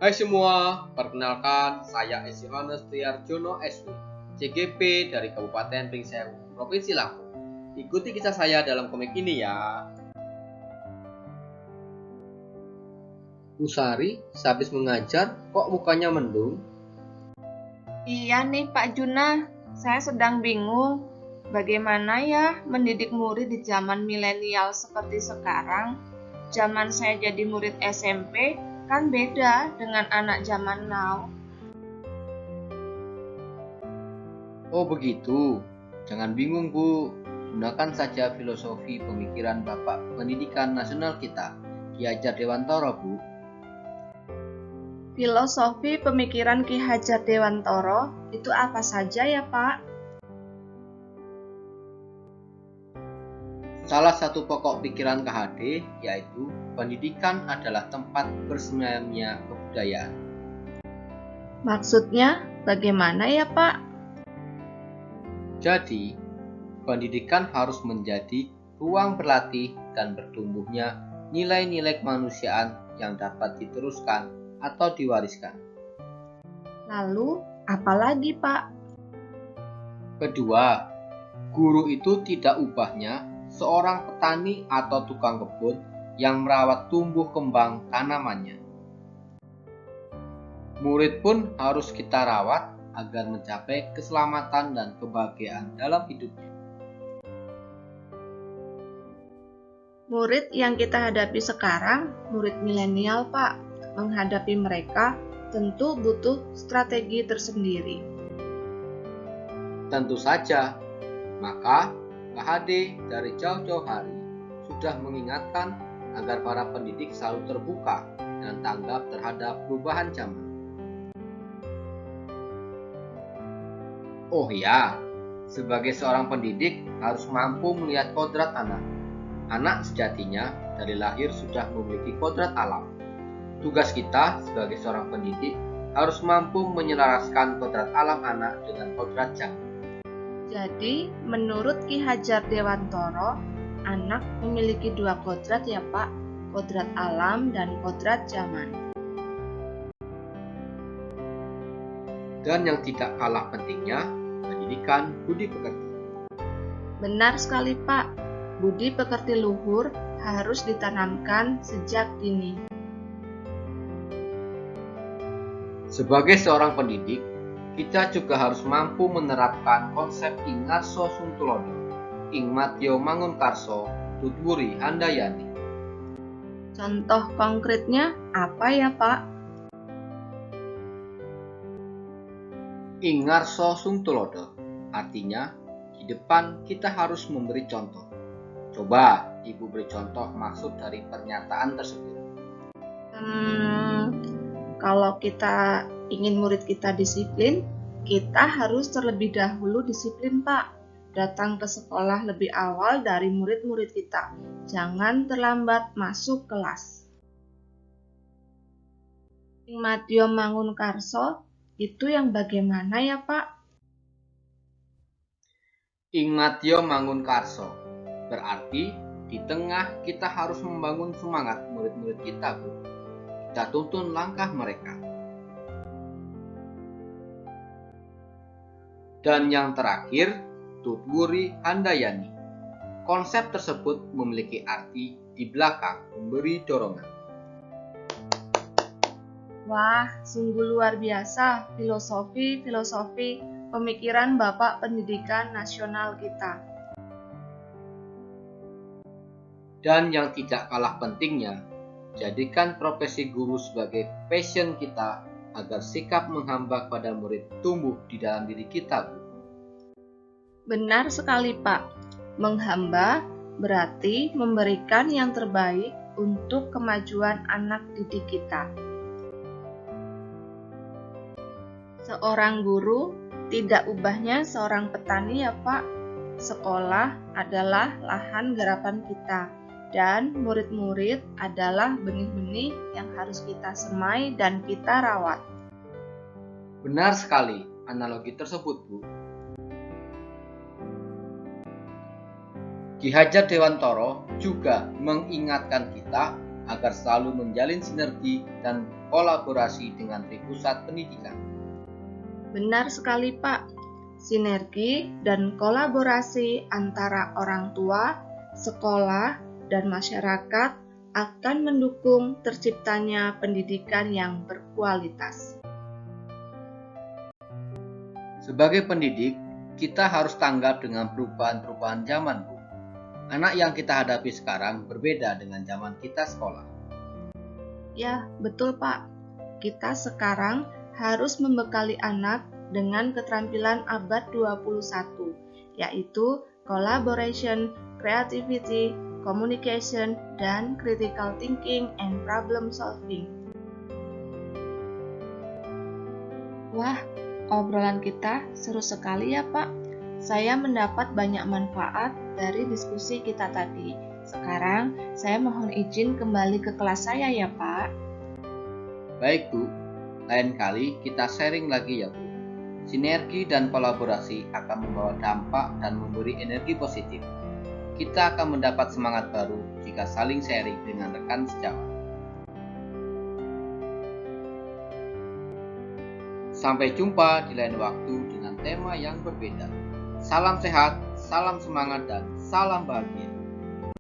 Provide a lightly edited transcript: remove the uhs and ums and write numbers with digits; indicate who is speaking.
Speaker 1: Hai semua, perkenalkan saya S. Yohanes Triarjono SW, CGP dari Kabupaten Pringsewu, Provinsi Lampung. Ikuti kisah saya dalam komik ini ya. Bu Sari, sehabis mengajar, kok mukanya mendung?
Speaker 2: Iya nih Pak Juna, saya sedang bingung. Bagaimana ya mendidik murid di zaman milenial seperti sekarang? Zaman saya jadi murid SMP kan beda dengan anak zaman now.
Speaker 1: Oh begitu, jangan bingung Bu. Gunakan saja filosofi pemikiran Bapak Pendidikan Nasional kita, Ki Hajar Dewantoro Bu.
Speaker 2: Filosofi pemikiran Ki Hajar Dewantoro itu apa saja ya Pak?
Speaker 1: Salah satu pokok pikiran KHD yaitu pendidikan adalah tempat bersemayamnya kebudayaan.
Speaker 2: Maksudnya bagaimana ya Pak?
Speaker 1: Jadi, pendidikan harus menjadi ruang berlatih dan bertumbuhnya nilai-nilai kemanusiaan yang dapat diteruskan atau diwariskan.
Speaker 2: Lalu apa lagi Pak?
Speaker 1: Kedua, guru itu tidak ubahnya seorang petani atau tukang kebun yang merawat tumbuh kembang tanamannya. Murid pun harus kita rawat agar mencapai keselamatan dan kebahagiaan dalam hidupnya.
Speaker 2: Murid yang kita hadapi sekarang, murid milenial Pak. Menghadapi mereka tentu butuh strategi tersendiri.
Speaker 1: Tentu saja, maka KHD dari jauh-jauh hari sudah mengingatkan agar para pendidik selalu terbuka dan tanggap terhadap perubahan zaman. Oh ya, sebagai seorang pendidik harus mampu melihat kodrat anak. Anak sejatinya dari lahir sudah memiliki kodrat alam. Tugas kita sebagai seorang pendidik harus mampu menyelaraskan kodrat alam anak dengan kodrat zaman.
Speaker 2: Jadi, menurut Ki Hajar Dewantoro, anak memiliki dua kodrat ya Pak, kodrat alam dan kodrat zaman.
Speaker 1: Dan yang tidak kalah pentingnya, pendidikan budi pekerti.
Speaker 2: Benar sekali Pak, budi pekerti luhur harus ditanamkan sejak dini.
Speaker 1: Sebagai seorang pendidik, kita juga harus mampu menerapkan konsep Ingarso Suntulodo, Ingmatyo Mangunkarso, Tutwuri Handayani.
Speaker 2: Contoh konkretnya apa ya Pak?
Speaker 1: Ingarso Suntulodo artinya di depan kita harus memberi contoh. Coba Ibu beri contoh maksud dari pernyataan tersebut.
Speaker 2: Kalau kita ingin murid kita disiplin, kita harus terlebih dahulu disiplin Pak. Datang ke sekolah lebih awal dari murid-murid kita. Jangan terlambat masuk kelas. Ingmatyo Mangunkarso itu yang bagaimana ya Pak?
Speaker 1: Ingmatyo Mangunkarso berarti di tengah kita harus membangun semangat murid-murid kita, Bu. Kita tuntun langkah mereka. Dan yang terakhir, Tutwuri Handayani. Konsep tersebut memiliki arti di belakang memberi dorongan.
Speaker 2: Wah, sungguh luar biasa filosofi pemikiran Bapak Pendidikan Nasional kita.
Speaker 1: Dan yang tidak kalah pentingnya, jadikan profesi guru sebagai passion kita agar sikap menghamba pada murid tumbuh di dalam diri kita, Bu.
Speaker 2: Benar sekali, Pak. Menghamba berarti memberikan yang terbaik untuk kemajuan anak didik kita. Seorang guru tidak ubahnya seorang petani ya, Pak. Sekolah adalah lahan garapan kita. Dan murid-murid adalah benih-benih yang harus kita semai dan kita rawat.
Speaker 1: Benar sekali analogi tersebut, Bu. Ki Hajar Dewantoro juga mengingatkan kita agar selalu menjalin sinergi dan kolaborasi dengan Tripusat Pendidikan.
Speaker 2: Benar sekali, Pak. Sinergi dan kolaborasi antara orang tua, sekolah, dan masyarakat akan mendukung terciptanya pendidikan yang berkualitas.
Speaker 1: Sebagai pendidik, kita harus tanggap dengan perubahan-perubahan zaman, Bu. Anak yang kita hadapi sekarang berbeda dengan zaman kita sekolah.
Speaker 2: Ya, betul, Pak. Kita sekarang harus membekali anak dengan keterampilan abad 21, yaitu collaboration, creativity, communication, dan critical thinking and problem solving. Wah, obrolan kita seru sekali ya, Pak. Saya mendapat banyak manfaat dari diskusi kita tadi. Sekarang, saya mohon izin kembali ke kelas saya ya, Pak.
Speaker 1: Baik, Bu. Lain kali kita sharing lagi ya, Bu. Sinergi dan kolaborasi akan membawa dampak dan memberi energi positif. Kita akan mendapat semangat baru jika saling sharing dengan rekan sejawat. Sampai jumpa di lain waktu dengan tema yang berbeda. Salam sehat, salam semangat, dan salam bahagia.